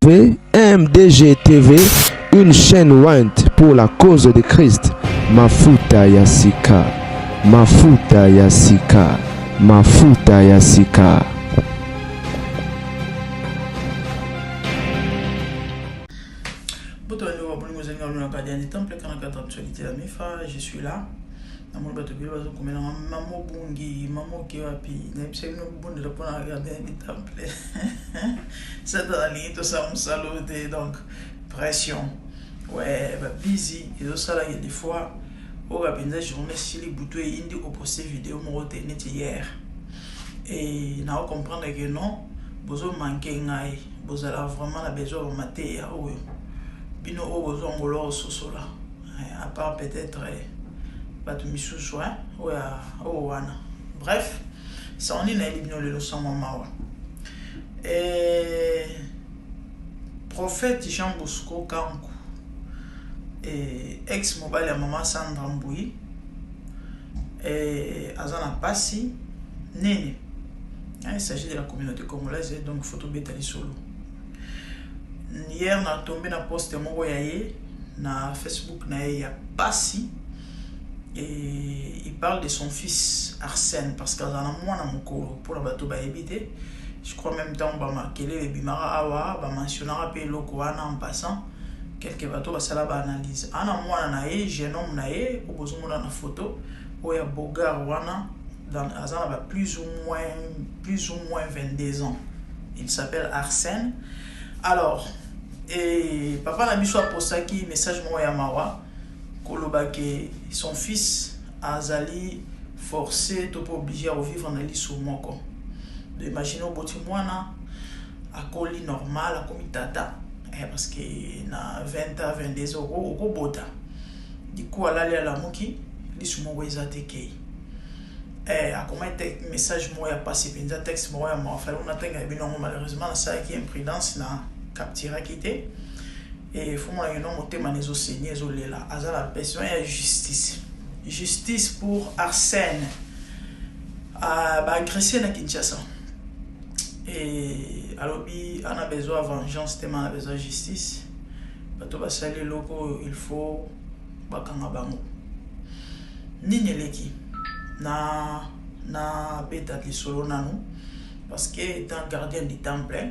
MDG TV, une chaîne Wint pour la cause de Christ. Mafuta Yasika, Mafuta Yasika, Mafuta Yasika. Je suis là. Maman Bungi, maman qui va puis regarder les temples. Ça dans la tout ça, on salue donc pression. Ouais, busy. Et tout ça là, il y a des fois, au rapide, journée si les boutons et indi au posté vidéo, mon roté net hier. Et n'a pas comprendre que non, vous manquez ngaï, vous avez vraiment la besoin de mater à eux. Bino au besoin de l'eau sous là. À part peut-être. Bref, ça on est éliminé le sang maman. Et prophète Jean Bosco Kankou et ex-mobile à maman Sandra Mbouyi et Azana Passi Nene. Il s'agit de la communauté congolaise et donc photo bétali solo. Hier on a tombé dans post mon na Facebook na ya Passi. Et il parle de son fils Arsène parce qu'il y a un mois pour la bateau éviter. Je crois même temps on va marquer les bimara awa, va mentionner un peu l'okoana en passant. Quelques bateaux va ça va analyse. Un mois nae, jeune homme nae, au besoin de la photo, où il y a Bogar wana dans Azan va plus ou moins 22 ans. Il s'appelle Arsène. Alors, et papa n'a mis soit pour ça qui message moi ya mawa. Kolobake, son fils Azali forcé, tout obligé à vivre en Alice ou Moko. Imaginez au Botimwana, à Koli normal, à Komitata, parce que na 20 à 22 euros, au Bota. Du coup, à l'aller à la Moki, l'issue mon Wezateke. À comment un message moi a passé, un texte moi a fallu on attend malheureusement ça qui est imprudence na captura quitté. Et il faut que nous ayons saigné là. À la personne il y a justice. Justice pour Arsène. Agressé na Kinshasa. Et alors on a besoin de vengeance, on a besoin de justice. Bato basali loko il faut bakanga bango. Nini leki na beta li solo nanu parce que étant gardien du temple,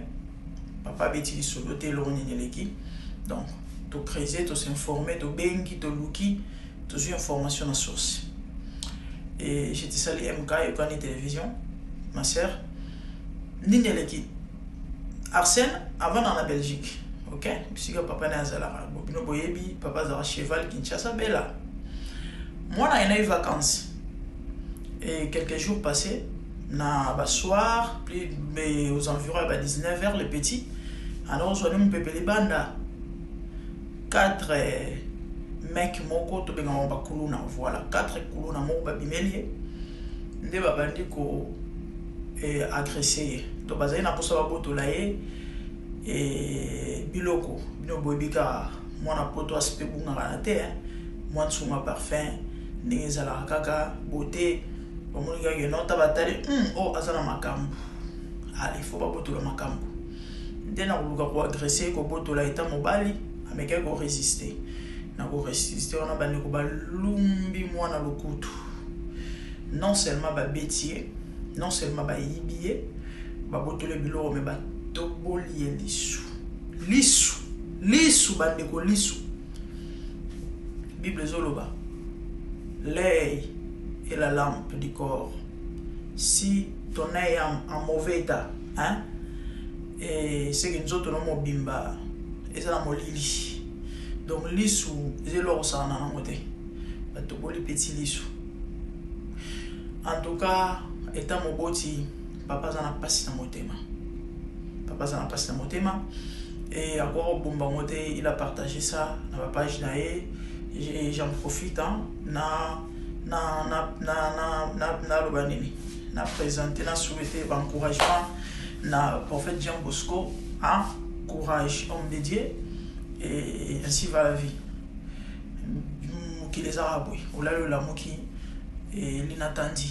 papa beti li solo te lo nini leki. Donc, tu creuser, tu s'informer, tu bengi, tu luki, tu as une information à source. Et j'étais salé MK, il y a une télévision, ma soeur. Nini Leki. Arsène, avant dans la Belgique. Ok? Puisque papa n'est pas là. Bobino Boyebi, papa a un cheval, Kinshasa, Bella. Moi, on a eu vacances. Et quelques jours passés, na soir, mais aux environs de 19h, les petits. Alors, je suis allé me banda. 4 mecs moko to benga ba kuluna voilà 4 kuluna moko ba bimelie nde ba bandi ko agresser to bazali na posa ba botola ye biloko bino boybika mwana poto aspe bunga na te mwana suma parfum ndenge zala kaka beauté ba monika ke no tabatali oh azana makambo il faut ba botola makambo nde na kuluka ko agresser ko botola eta mobali mais qu'elle va résister. Elle va résister, on a banni ko balumbi mwana lokutu. Non seulement ba bétier, non seulement ba yibiye, ba botole biloro mais ba toboliye lisu. Lisu bande ko lisu. Bible zoloba. L'œil est la lampe du corps. Si ton œil est en mauvais état, hein, et c'est que nous autres nous bimba. Et ça la molili. Donc l'issou, c'est l'or ça na moté. Ba to boli petit l'issou. En tout cas, étant mon boti, papa ça n'a pas si na motema. Papa ça n'a pas si na motema. Et à quoi bomba moté, il a partagé ça dans ma page nae. J'en profite na lobanini. Na présenter, na souhaiter encouragement na prophète Jean Bosco, hein. Courage, homme de Dieu, et ainsi va la vie. Qui les arabes, ou là le l'amour qui est l'inattendu.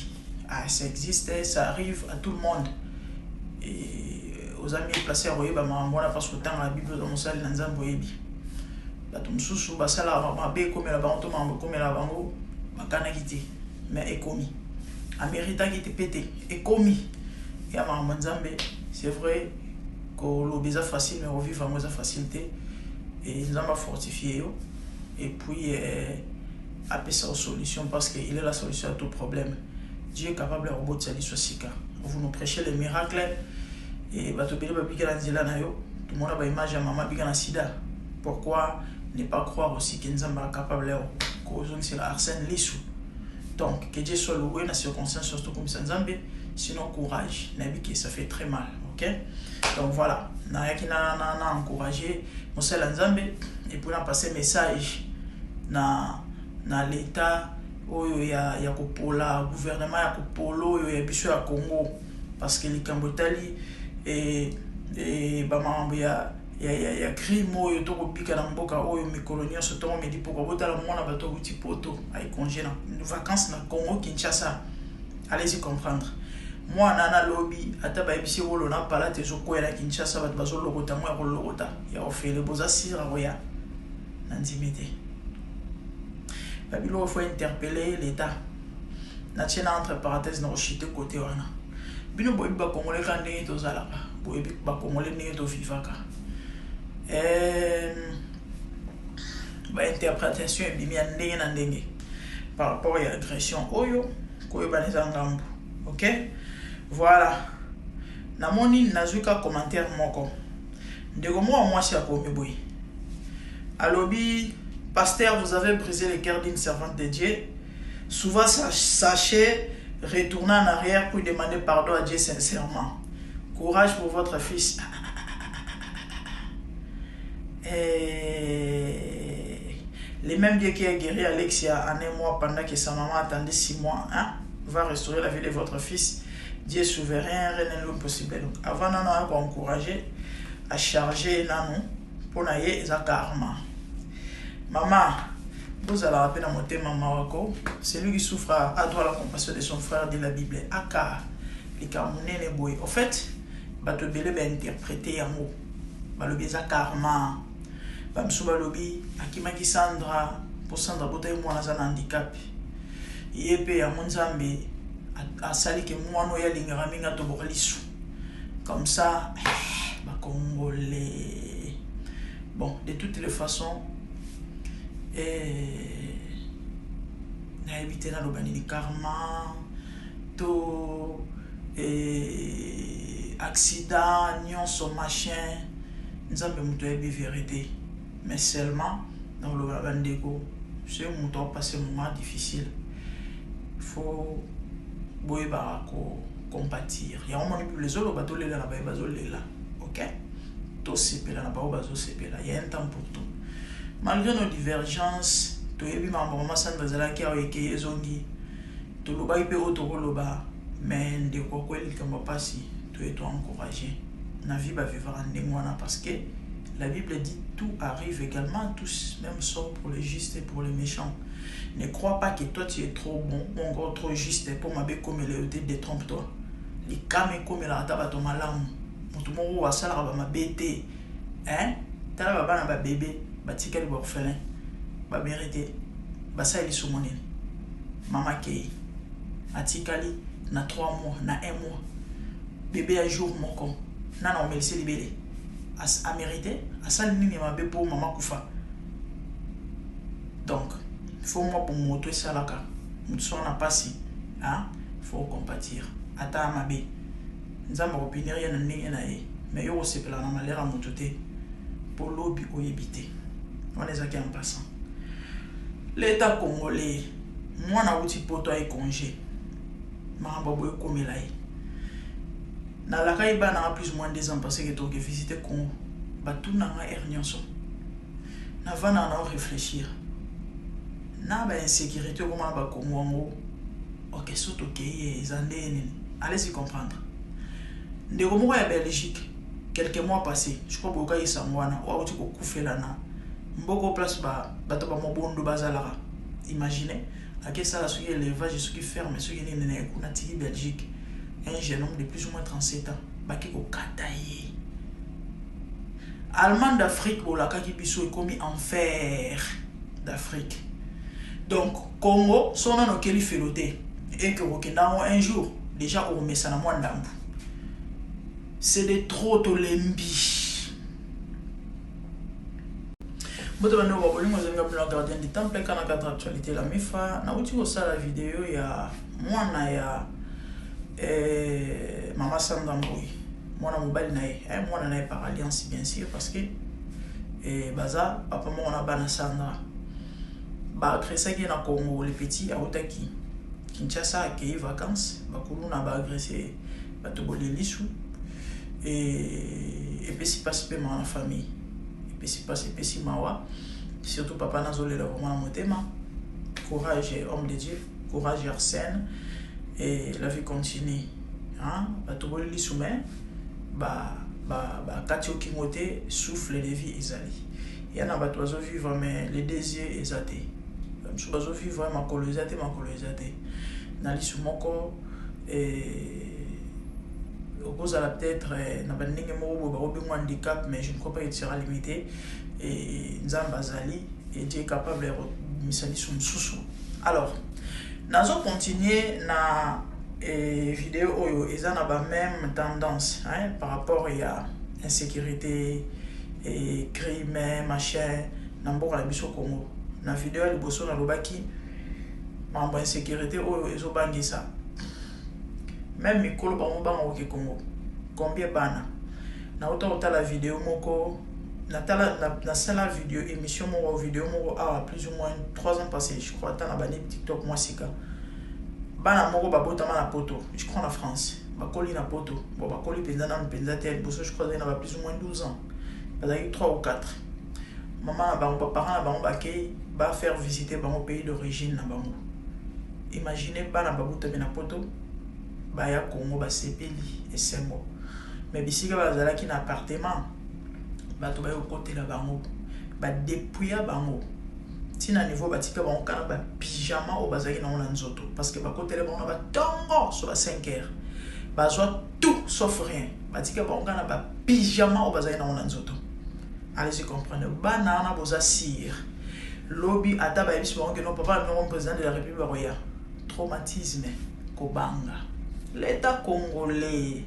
Ça existe, ça arrive à tout le monde. Et aux amis placés à Royeba Marambona parce que tant la Bible dans mon salle dans Boyebi. Bato mususu basala mabe comme la banto mambo comme la bango makana kiti mais ekomi. Amérita qui était pété ekomi. Et à Marambanzambe, c'est vrai que l'obésa facile mais revivre à facilité et nous avons fortifié et puis appeler ça aux solutions parce qu'il est la solution à tout problème. Dieu est capable de rebondir sur Sika. Vous nous prêchez les miracles et bato bele babika na nzela na yo. Tout le monde a image à maman bika na sida. Pourquoi ne pas croire aussi que Nzamba est capable de causer c'est Arsène Lissou. Donc que Dieu soit loué dans ces circonstances surtout comme ça Nzambe. Sinon courage, n'habite ça fait très mal, ok? Donc voilà, n'ayaki na encouragé Monsel Nzambe et puis on a passé message na l'état oyo ya kopola gouvernement ya kopolo oyo ya biso ya Congo parce que likambotali et ba mambo ya crime oyo to kopika na mboka oyo mikolonia soto me di poko botala mona bato buti poto ay congé na vacances na Congo Kinshasa. Allez-y comprendre. Moi nana lobby ata ba ebisi wolo na pala tezo ko ya Kinshasa bato bazo logota mo ya ko logota ya ofele boza sira roya na ndimité. Babilo faut interpeller l'état. Na tiena entre parenthèses na rochite côté wana. Bino boyebi ba congolais ka ndenge tozalaka. Boyebi ba congolais ndenge to vivaka. Ba interprétation ebimi ya ndenge na ndenge par rapport à l'agression oyo koyeba neza ngambo. OK? Voilà. Namoni nazuka commentaire moko. Ndeko moi si akomi boy. Alobi pasteur, vous avez brisé le cœur d'une servante de Dieu. Souvent sachez retourner en arrière pour demander pardon à Dieu sincèrement. Courage pour votre fils. Et les mêmes Dieu qui a guéri Alexia en un mois pendant que sa maman attendait 6 mois, hein, va restaurer la vie de votre fils. Dieu est souverain, rien n'est possible. Donc, avant de nous encourager à charger nanou pour naïe et karma. Maman, vous allez rappeler dans mon thème Maroko, celui qui souffre a droit à la compassion de son frère de la Bible. Aka, les Camerounais les boy. En fait, bato belé va interpréter un mot. Balobi za karma. Bamsou balobi akimaki Sandra pour Sandra botaye mwana za handicap. Yepe ya Nzambe asali ke mwana ya lingara minga to bokalisu. Comme ça, ba Congolais. Bon, de toutes les façons, na éviter na lobani ni karma to accident nyonso machin Nzambe muto yebi vérité mais seulement dans le bandeko c'est muto passer un moment difficile faut boyeba ko compatir ya on manipule les autres bato lela na ba bazo lela OK to sepela na ba bazo sepela il y a un temps pour tout. Malgré nos divergences, tu es bien maman Sandra Zala qui a été ezongi. Tu le bail pe autour le bas, mais de quoi il comme pas si tu es encouragé. La vie va vivre en démoina parce que la Bible dit tout arrive également à tous, même sauf pour les justes et pour les méchants. Ne crois pas que toi tu es trop bon, mon gros trop juste pour m'aber comme le détrompe-toi. Les camés comme la taba to malam. Tout le monde va sala ba ma bête. Hein? T'as ba na ba bébé. Batikali ba orphelin ba mérité ba sa ili somonene mama kei atikali na 3 mois na 1 mois bébé à jour moko na on melisi libéré a mérité a sali nini mabe pour mama kufa. Donc il faut moi pour moto salaka mutu na pasi hein faut compatir ata mabe nzamba opinion ya na ndenge na ye mais yo sepela na malera mutu te pour lobby oyebité. On les a qui en passant. L'État congolais, moi na outi poto ay congé. Ma babo comme là. Na la kaiba na plus ou moins 2 ans parce que tu as visité Congo. Ba tout na hernianso. Na va na réfléchir. Na ba insécurité comment ba Congo. OK, surtout que zandé. Allez-y comprendre. Ndeko mo ya Belgique quelques mois passés, je crois que il s'amwana ou outi ko kufela na mboko place bato ba mobondo bazalara. Imaginez à quel ça la suite élevage ce qui ferme ce qui n'est kuna tiki Belgique un jeune homme de plus ou moins 37 ans ba ki ko kataye Allemand d'Afrique, la Kakibiso est commis enfer d'Afrique. Donc, Congo, son nom est Féloté. Et que un jour, déjà, on met ça dans mon dambu. C'est de trop de lembi. Bon, tu vas nous voir, nous avons un gardien du temple, quand on a quatre actualités, la MIFA. Nous avons vu ça la vidéo, il y a moi, il y a Maman Sandamboui. Moi, je suis par alliance, bien sûr, parce que Baza, papa, moi, on a Bana Sandra. Agressé qui est dans le Congo, les petits, à Otaki. Kinshasa a accueilli vacances. Bakoulou n'a pas agressé Batoboli Lissou. Et puis, c'est pas si peu dans la famille. Et puis, c'est pas si peu si mawa. Surtout, papa n'a pas vraiment mon thème. Courage, homme de Dieu. Courage, Arsène. Et la vie continue. Batoboli Lissou, mais. Katio Kimote souffle de vie Isali. Il y en a des oiseaux vivants, mais les désirs exatés. Les oiseaux vivants, ma colonisate. Nali Sumoko, oppose à la peut-être, n'a pas de handicap, mais je ne crois pas qu'il sera limité. Et Nzambazali, et Dieu est capable de misali sous. Alors, nous allons continuer na vidéo oyo ils ont la même tendance par rapport à insécurité et crime machin n'importe la biso Congo na vidéo le bosso na lobaki mambo insécurité oyo ezo bangi ça même mikolo ba mobanga au Congo combien bana na autant la vidéo moko na sala vidéo émission moko vidéo moko plus ou moins 3 ans passés je crois dans la banne TikTok moi sika bana moko babotama na poto je crois en France bakoli na poto bon bakoli penza na penza tel bosso je crois na plus ou moins 12 ans bazaki 3 ou 4 maman na bango papa na bango bakei ba faire visiter bango pays d'origine na bango imaginez bana babotama na poto baya Congo ba sepeli esengo mais bisika bazalaki na appartement bato bayo côté la bango ba dépouiller bango tina niveau batika bango kana ba pyjama au bazaki na ona nzoto parce que ba côté la bango ba tongo sur ba 5 heures bazwa tout sauf rien batika bango kana ba pyjama au bazaki na ona nzoto allez-y comprendre bana na boza sire lobby ata ba biso bango que non papa non président de la République baroya traumatisme kobanga l'état congolais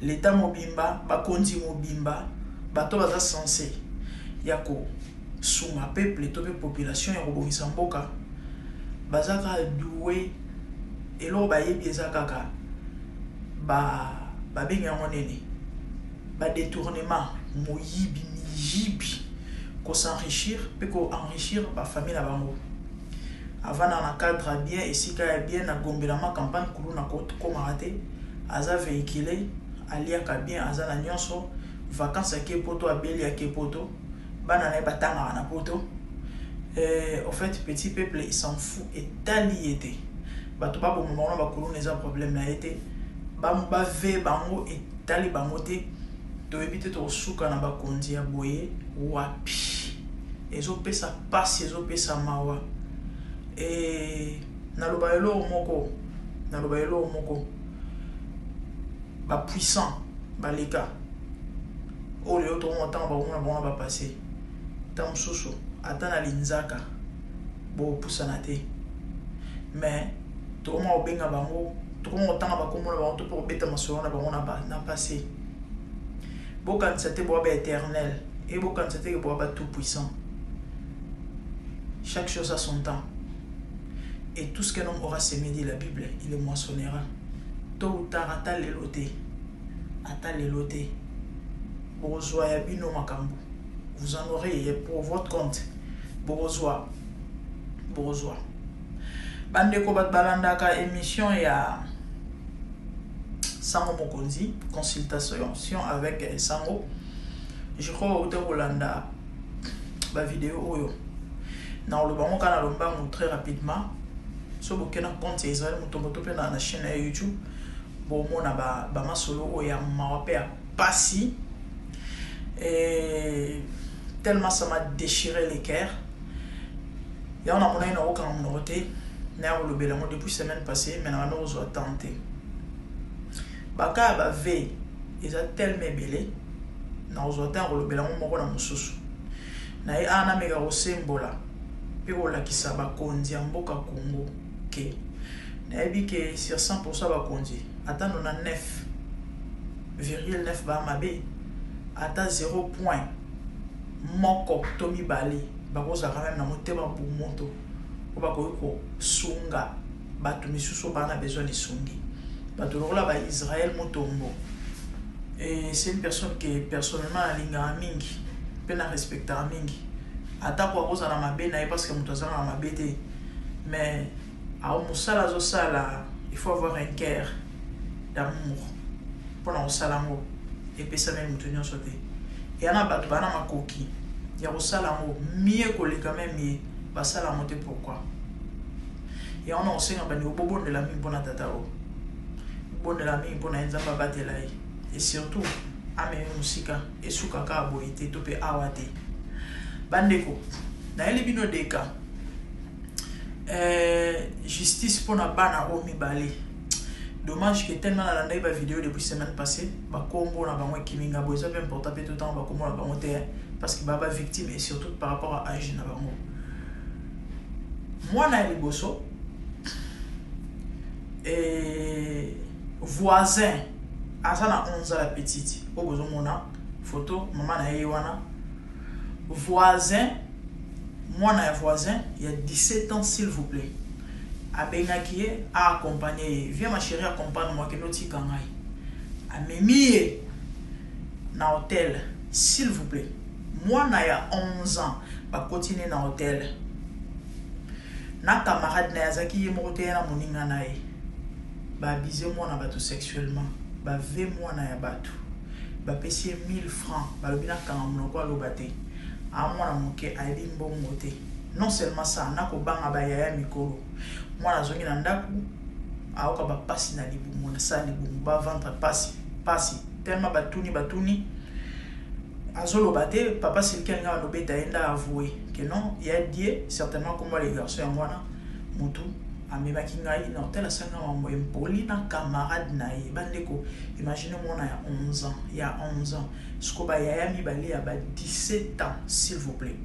l'état mobimba bakonzi mobimba bato baza censé yako suma peuple to pe population ya kobongisa mboka bazaka doué elo ba yebi ezakaka ba benga monene ba détournement moyibi mijibi ko s'enrichir pe ko enrichir ba famille na bango avant na cadre bien ici ka bien na gombela ma campagne kulu na ko maraté aza véhiculé aliaka bien aza na nyonso vacances à poto abeli à poto bana na batanga na poto en fait petit peuple il s'en fout et taliété bato ba bon moment ba kulu neza problème na été ba ve bango et tali bango te to éviter to suka na ba konzi ya boye wapi ezo pesa passe ezo pesa mawa et na lobaelo moko ba puissant ba leka o le auto montant ba passer tam soso atana linzaka bo pusana te mais to ma obenga bango to mo tanga ba komona ba to pour beta masolo na bango na passer bo kan c'était bo ba éternel et bo kan c'était bo ba tout puissant chaque chose a son temps et tout ce qu'un homme aura semé dit la Bible il le moissonnera tôt ou tard ata le loté Borozwa ya bino makambo vous en aurez pour votre compte Borozwa bandeko bat balandaka émission ya Sango Mokonzi consultation avec Sango je crois au Holanda ba vidéo oyo na le bango kana lombango très rapidement so bokena compte Israël motomboto pe na chaîne ya YouTube bon mona ba masolo oya mawape ya pasi et tellement ça m'a déchiré les cœurs et on a mon aïna aucun noté n'a le belango depuis semaine passée mais on a tenté baka ba ve ils a tellement belé na ozota kolobela moko na mususu na ye ana meka kosembola pe kolakisa bakonzi ya mboka Congo ke nayebi ke sur 100% bakonzi ata 99,9 ba mabe ata 0 point moko to mibale bakoza quand même na motema bu moto ko bakoyiko sunga bato misusu bana besoin de sungi bato lokola ba Israël motombo. Et c'est une personne qui personnellement a linga mingi pe na respecta mingi ata kwa koza na mabe na parce que muto azana na mabe te mais a musala zo sala il faut avoir un cœur d'amour pour na osala ngo et pe ça même muto nyonso te et ana bato bana makoki ya osala ngo mieux koleka même basala mo te pourquoi et on a aussi un bani obobo de la mi bona tata o bon de la mi bona nzamba batela et surtout ame musika esuka ka boite to pe awate bandeko na ele bino deka justice pour na bana o mibale. Dommage que tellement na landa ba vidéo depuis semaine passée ba kombo na bango kiminga bo ça important pe tout temps ba kombo na bango te parce que baba victime et surtout par rapport à âge na bango. Moi na liboso voisin asana 11 ans la petite au besoin mona photo maman na yewana voisin moi na voisin il y a 17 ans s'il vous plaît abengaki a accompagner viens ma chérie accompagne-moi que noti kangai amemi na hôtel s'il vous plaît moi na ya 11 ans ba continuer na hôtel na camarade na yazaki ye moté na moninga na ye ba abuser moi na bato sexuellement ba ve moi na ya bato ba pesi 1000 francs ba lobina kanga monoko alobate a moi na moke ayebi mbongo te non seulement ça na ko banga ba yaya mikolo moi na zongi na ndaku aoka ba pasi na libumu na sa libumu ba ventre pasi tellement batuni azolo bate papa c'est quelqu'un no beta enda avouer que non il a dit certainement comment les garçons en moi mutu ameba kingai na hôtel sanga mambo empoli na camarade na ye bandeko imaginez moi na ya 11 ans il y a 11 ans ce ko ba yaya mi bale ya ba 17 ans s'il vous plaît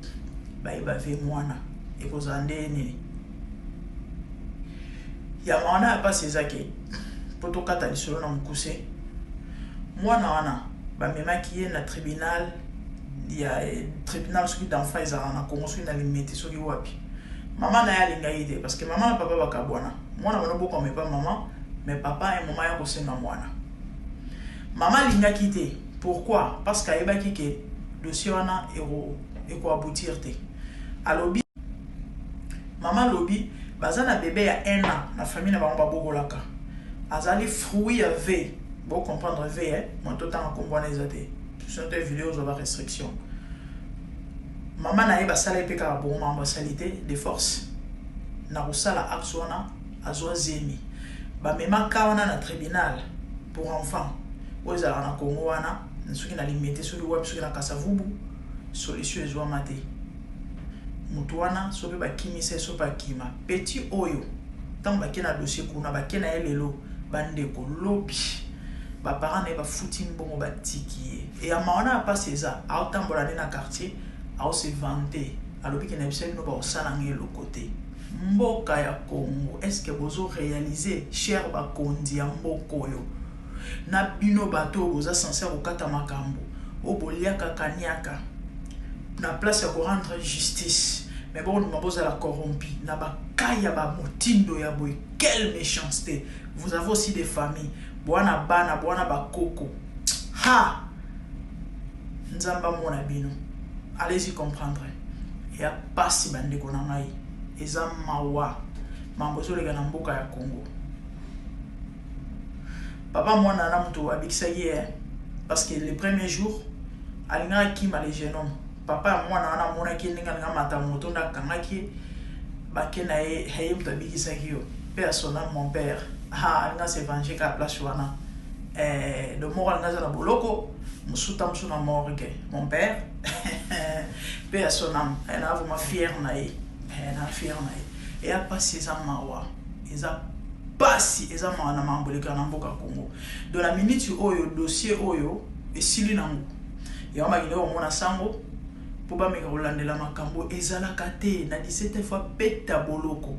ba iba ve moi na et ko zande ni ya mwana pas ces zake poto kata lisolo na mukuse mwana wana ba memaki na tribunal ya tribunal soki d'enfants ezala na Congo soki na limite soki wapi maman na ya linga ide parce que maman na papa bakabwana mwana bano boko mais pas maman mais papa et maman ya kosenga mwana maman linga kite pourquoi parce que ayebaki ke dossier wana eko aboutir te alobi maman lobi bazana bébé ya 1 an na famille na bango babokolaka azali fruit ya V bon comprendre V hein moi tout temps comprendre ezate sur des vidéos sur la restriction maman na yeba sala epeka bon mamba salité de force na kusala aksona azwa zemi ba mema kawana na tribunal pour enfants ozala na Congo wana nsuki na limite sur web sur na kasavubu solution ezwa mate mutu wana sobe bakimisa so bakima petit oyo tamba kena dossier kuna bakena elelo bandeko lobi ba parents ne ba futi mbongo batiki et amaona pas ça a tambola na quartier a se vanter alobi ke na bisel no ba osala ngelo côté mboka ya Congo est-ce que bozo réaliser cher ba kondi ya mboko yo na bino bato boza sincère okata makambo oboliaka kaniaka na place ya ko rendre justice mais bon nous boza la corrompu na ba kaya ba motindo ya boy quelle méchanceté vous avez aussi des familles bwana bana bwana bakoko ha nzamba mona bino allez-y comprendre et a pasi bandeko na ngai eza mawa mambo zo lega na mboka ya Congo papa mwana na muto abikisa ye parce que les premiers jours alinga kima les jeunes hommes papa mwana na mona ki ninga nga mata moto nda kangaki bakena ye haye muto abikisa kiyo personnel mon père ha nga se venger ka place wana le moral nga za boloko musuta musuna morgue mon père personnel elle a vraiment fier na ye na fier na ye et a passé ça mawa eza pasi eza mawana mamboleka na mboka Congo de la minute oyo dossier oyo esili nango ya makile o mona sango po ba meka olandela makambo ezalaka te na 17 fois peta boloko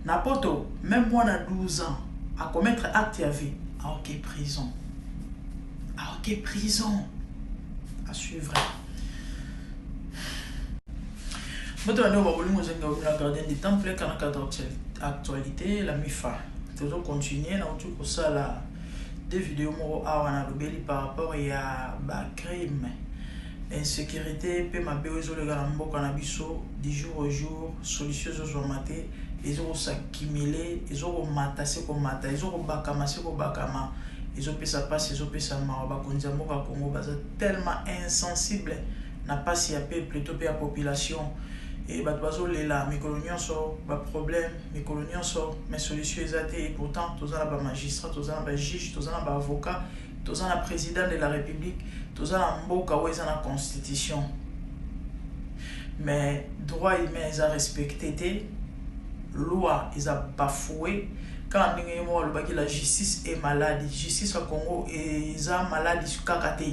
na poto même moi na 12 ans à commettre acte ya vie à ok prison à suivre moto ando ba bolingo zenga la gardien du temple kana cadre actualité la mifa toujours continuer na utu ko sala des vidéos mo awana lobeli par rapport ya ba crime insécurité pe mabe ezo le gala mboka na biso du jour au jour solution zo maté ezo s'accumuler ezo mata se ko mata ezo bakama se ko bakama ezo pesa passe ezo pesa ma ba konza mboka Congo baza tellement insensible na passe ya peuple to pe ya population et bato bazolela mikolo nyonso ba problème mikolo nyonso mais solution ezate et pourtant tozala ba magistrat tozala ba juge tozala ba avocat tozala président de la république tozala mboka où eza na constitution mais droit humain eza respecté te loi eza bafoué quand ndenge mo lobaki la justice est malade justice au Congo eza malade kaka te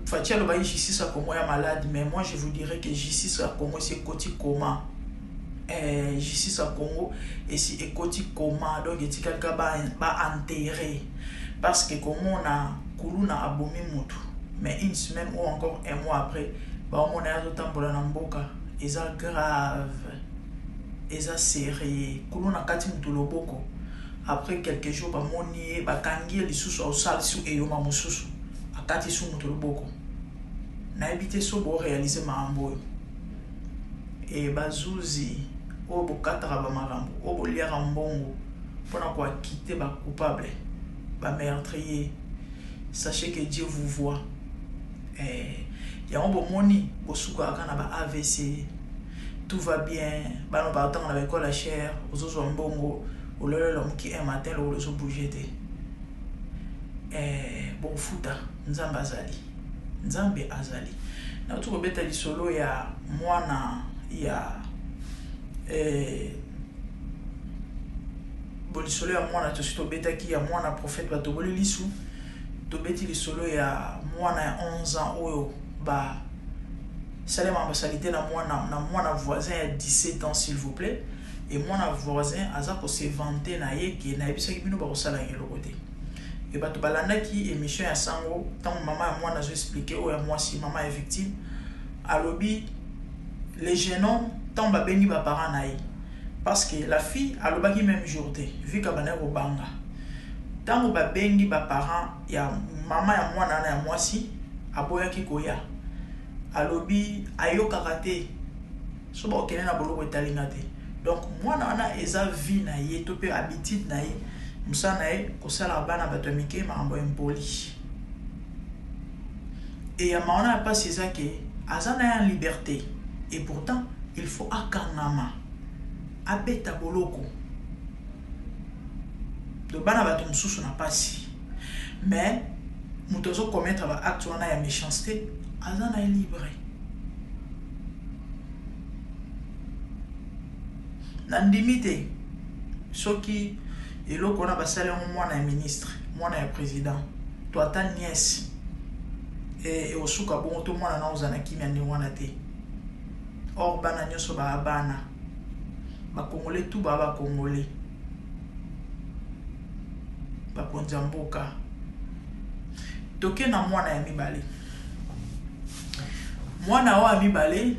Fatia le bail justice à Congo est malade, mais moi je vous dirais que justice à Congo c'est côté coma. Justice à Congo et si est côté coma donc il y a quelqu'un va enterrer parce que comme on a kuluna abomi moto mais une semaine ou encore un mois après bah on a d'autant pour la namboka et ça grave et ça sérieux kuluna kati mutuloboko après quelques jours bah moni bah kangi les sous au sal sous et yoma mususu akati sous mutuloboko na habité so bo réaliser mambo et bazuzi o bokatara ba marambo o boliara mbongo pona ko quitter ba coupable ba meurtrier sachez que Dieu vous voit ya on bo moni bosuka kana ba AVC tout va bien ba no ba tanga na école la chair ozozo mbongo ololo muki un matin lo zo bouger te bon futa nzambe azali na tu kobeta lisolo ya mwana ya bolisolo ya mwana to betaki ya mwana prophète batoboli lisu to beti lisolo ya mwana ya 11 ans oyo ba salema basalite na mwana voisin ya 17 ans s'il vous plaît et mwana voisin aza ko se vanter na ye ke na ebisaki bino ba kosala ngelo te et bato balandaki émission ya sango tant maman ya mwana zo expliquer o ya mwasi maman est victime alobi les jeunes hommes tant ba bengi ba parents naï parce que la fille alobaki même jour te vu ka bana ko banga tant ba bengi ba parents ya maman ya mwana na ya mwasi aboyaki koya alobi ayoka kate so ba okene na boloko etalinga te donc mwana wana eza vie na ye to pe habitude na ye musana ye kosala bana bato mike mambo impoli et ya maana pas c'est ça que azana en liberté et pourtant il faut akangama abeta boloko de bana bato mususu na pasi mais mutozo commettre ba acte wana ya méchanceté azana est libre nandimite soki eloko na basale mwana ya ministre mwana ya président to ata nièce et osuka bon to mwana na ozana kimia ni wana te or bana nyoso ba bana ba congolais tout ba congolais ba konza mboka toke na mwana ya mibale mwana wa mibale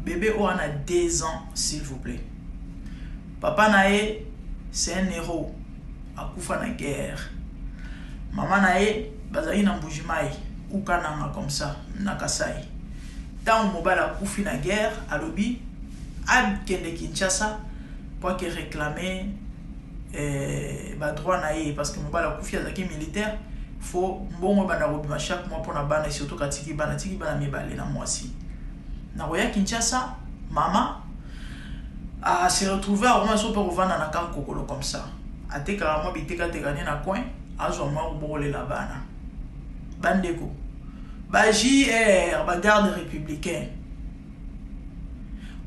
bébé o ana 2 ans s'il vous plaît papa nae c'est un héros akufa na guerre maman nae bazali na mbujimai ukananga comme ça na Kasai tant mobala akufi na guerre alobi abkende Kinshasa pour que réclamer ba droit nae parce que mobala akufi azaki militaire faut mbongo bana robima chaque mois pour na bana surtout katiki bana mibale na mwasi na roya Kinshasa maman a se retrouver à vraiment super vendre na kan kokolo comme ça ate carrément biteka tekane na coin azo moi boole la bana bandeko ba JR ba garde républicain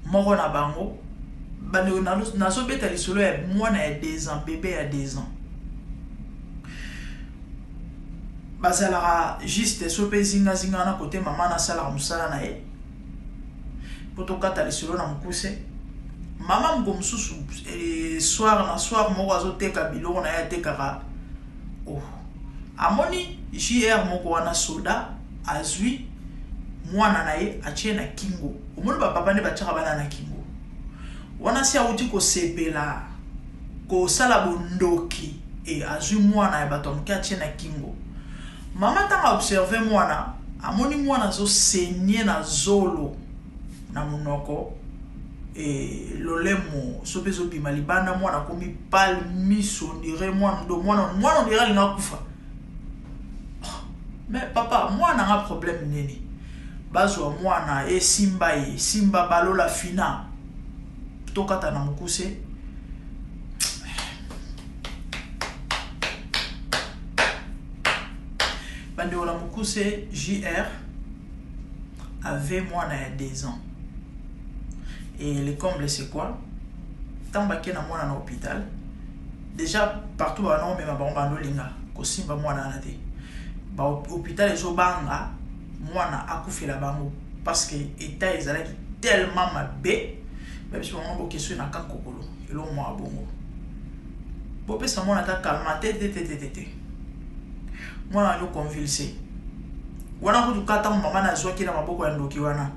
moko na bango bandeko na so beta lisolo ya mwana ya 2 ans bébé ya 2 ans bazalara juste sope zinga na côté maman na sala musala na ye poto kata lisolo na mukuse maman mko mususu soir moko azoteka biloko na ye tekaka oh amoni JR moko wana soda azwi mwana na ye achie na kingo omoni ba papa ne bachaka bana na kingo wana si auti ko sepela ko sala bondoki e azwi mwana ya bato mke achie na kingo mama tanga observer mwana amoni mwana zo senye na zolo na munoko e lolemo sope zo bima libanda mwana komi pal miso ndire mwana ndo mwana ndira linga kufa mais papa mwana nga problème nini bazwa mwana e simba balola fina tokata na mukuse bande ola mukuse JR avait mwana ya 2 ans et le comble c'est quoi tant baké na mwana na hôpital déjà partout ba non même ba bando linga ko simba mwana na te ba hôpital ezo banga mwana akufela bango parce que état ezalaki tellement mabe même si on a question na kankokolo elo mwa bongo bo pesa mwana ta calma te mwana yo convulsé wana ko tukata mama na zoki na maboko ya ndoki wana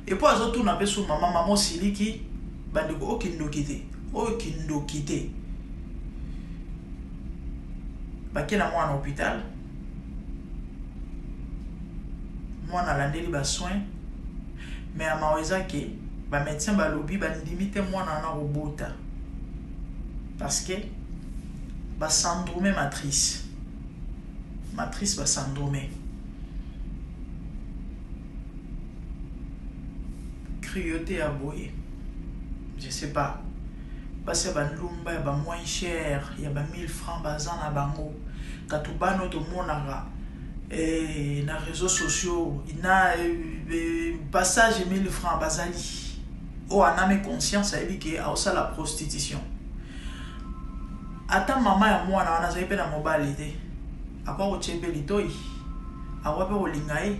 et puis azotu na peso mama siliki bandiko okindoki te bakena mwana hôpital mwana landeli ba soin mais amaweza ke ba médecin ba lobby ba limite mwana na robota parce que ba syndrome matrice ba syndrome cruauté à boyer je sais pas parce que ba lumba ba moins cher ya ba 1000 francs bazan na bango katubano to monanga et na réseaux sociaux ina passage 1000 francs bazali o aname conscience a que a ça la prostitution ata mama ya mwana wana zaipe na mobile te akwa ko chebeli toy akwa pe olingai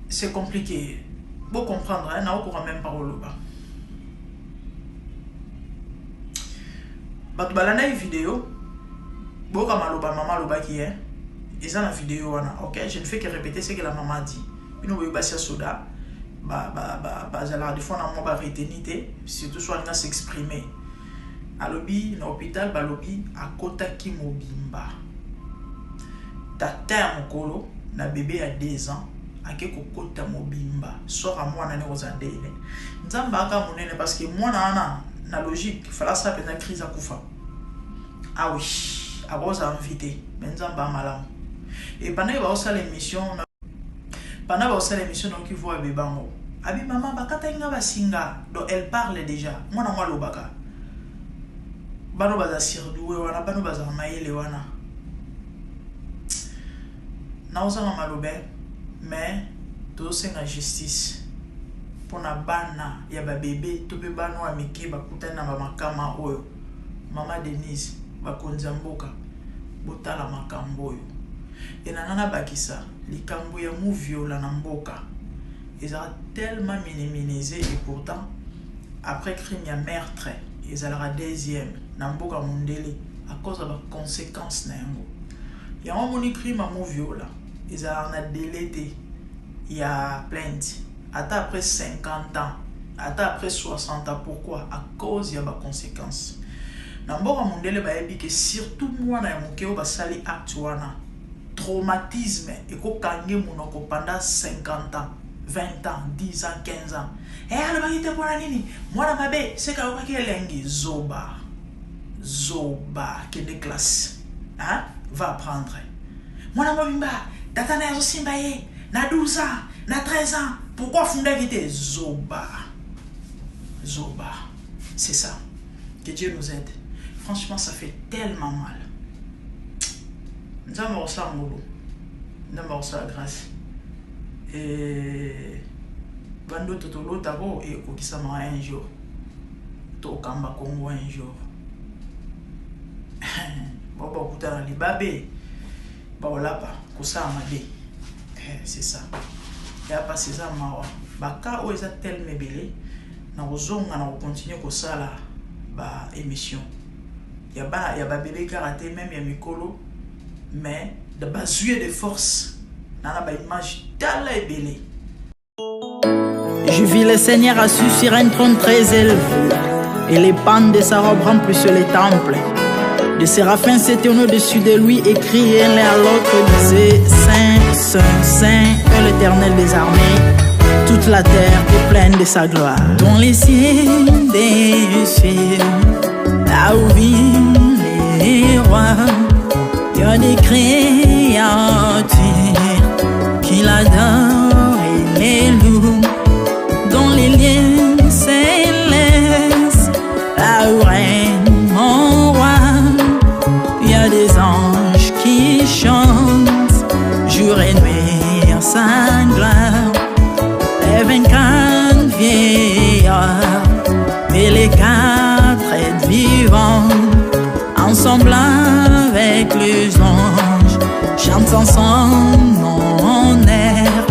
c'est compliqué bon comprendre hein na ko même pas oloba batu balana vidéo boka maloba mama loba qui est ils ont la vidéo wana OK je ne fais que répéter ce que la maman dit bino boyo basia soda zala des fois na mo ba retenité surtout soit na s'exprimer à lobby na hôpital ba lobby akota ki mobimba tata mokolo na bébé à 2 ans ake kokota mobimba sora mwana ne ozandele nzamba aka monene parce que mwana na logique fala ça pena crise akufa ah oui à vos invités mais nzamba malamu et pendant l'émission donc il voit bebango abi maman bakata inga basinga donc elle parle déjà mwana mwa lobaka bano baza sirdoué wana bano baza mayele wana na osanga malobe mais to senga justice pona bana ya ba bébé to be bano amike bakutana na makama oyo mama Denise bakonza mboka botala makambo oyo enangana bakisa likambo ya mu viola na mboka ils ont tellement minimisé et pourtant après crime ya meurtre ils allaient à 2e na mboka mondele à cause de la conséquence na yango ya moni crime mu viola ils allaient na délété il y a plainte après 50 ans après 60 ans pourquoi à cause ya ba conséquence na mboka mondele ba yebi que surtout moi na mokeo ba sali acte wana traumatisme et ko kange monoko pendant 50 ans 20 ans 10 ans 15 ans et alors ba yite pona nini mwana mabe c'est ka ko kelengi zoba qui de classe hein va apprendre mwana mobimba tata na zo simba ye na 12 ans na 13 ans pourquoi funda vite zoba c'est ça que Dieu nous aide. Franchement, ça fait tellement mal. Nous avons ça molo. Nous avons ça grâce. Et bando totolo tabo et okisama un jour. To kamba Congo un jour. Bobo kutana libabé. baolapa kosala mabe. C'est ça. Et après c'est ça mawa. Baka o eza tel mebele na ozonga na continuer kosala ba émission. Ya ba bébé karaté même ya mikolo mais de bazuer de force na ba image tala ebele. Je vis le Seigneur assis sur un trône très élevé, et les pans de sa robe remplissent les temples. Les séraphins s'étaient au-dessus de lui et criaient l'un à l'autre, disaient Saint, Saint, Saint est l'Éternel des armées. Toute la terre est pleine de sa gloire. Dans les cieux des cieux, là où vivent les rois, il y a des créatures qui l'adorent et les louent. Dans les lieux célestes, là où règne mon roi, il y a des anges qui chantent jour et nuit en sa gloire. Les 24 vieillards et les 4 êtres vivants, ensemble avec les anges, chantent ensemble en air.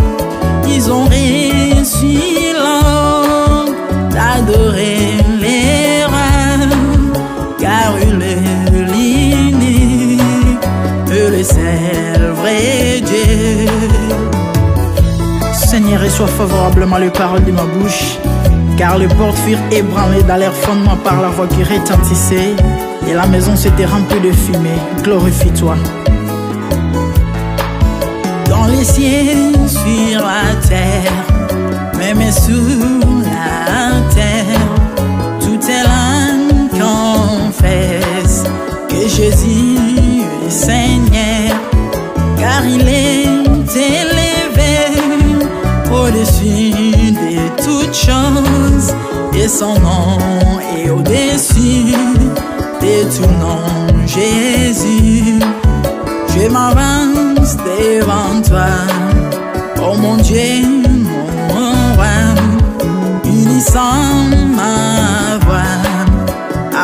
Ils ont réussi l'homme d'adorer les rois, car il est l'unique, le seul vrai Dieu. Seigneur, reçois favorablement les paroles de ma bouche, car les portes furent ébranlées dans leur fondement par la voix qui retentissait, et la maison s'était remplie de fumée. Glorifie-toi. Dans les cieux, sur la terre, même sous la terre, tout est l'âme confesse que Jésus est Seigneur, car il est élevé au-dessus de toutes choses, et son nom est au-dessus de tout nom. Jésus, je m'avance devant toi, oh mon Dieu, mon roi, unissant ma voix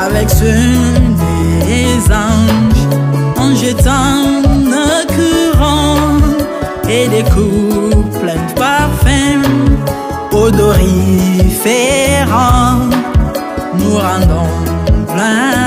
avec ceux des anges, en jetant nos courants et des coups pleins de parfums odoriférants, nous rendons gloire.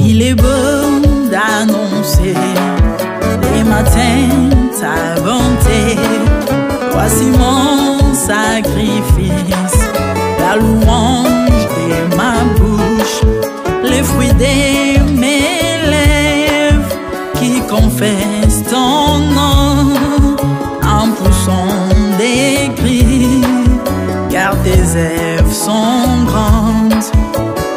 Il est beau d'annoncer les matins ta bonté. Voici mon sacrifice, la louange de ma bouche, les fruits de mes lèvres qui confessent ton nom en poussant des cris, car tes œuvres sont grandes.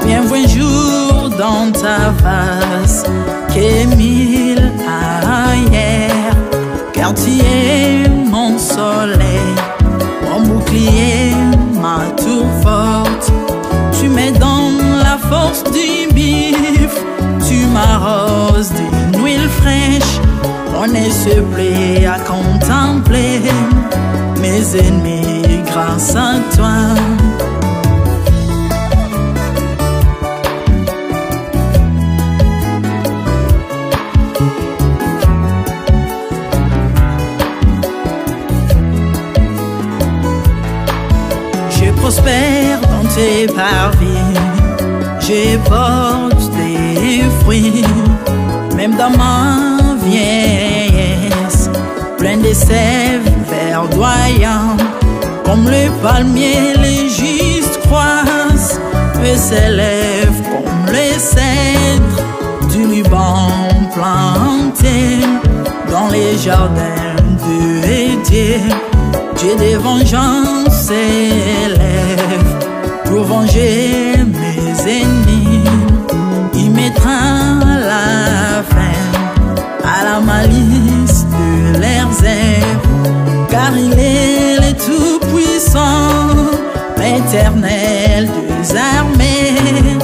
Bienvenue jour dans ta face, que mille ailleurs, car tu es mon soleil, mon bouclier, ma tour forte. Tu me donnes la force du bif, tu m'arroses d'une huile fraîche. On est se plaît à contempler mes ennemis grâce à toi. Prospère dans tes parvis, je porte des fruits, même dans ma vieillesse, plein de sève verdoyant. Comme le palmier, les justes croissent et s'élèvent comme les cèdres du Liban planté dans les jardins de Dieu. Dieu des vengeances s'élève pour venger mes ennemis. Il mettra la fin à la malice de leurs œuvres, car il est le Tout-Puissant, l'Éternel des armées,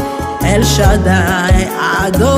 El Shaddai Adonai.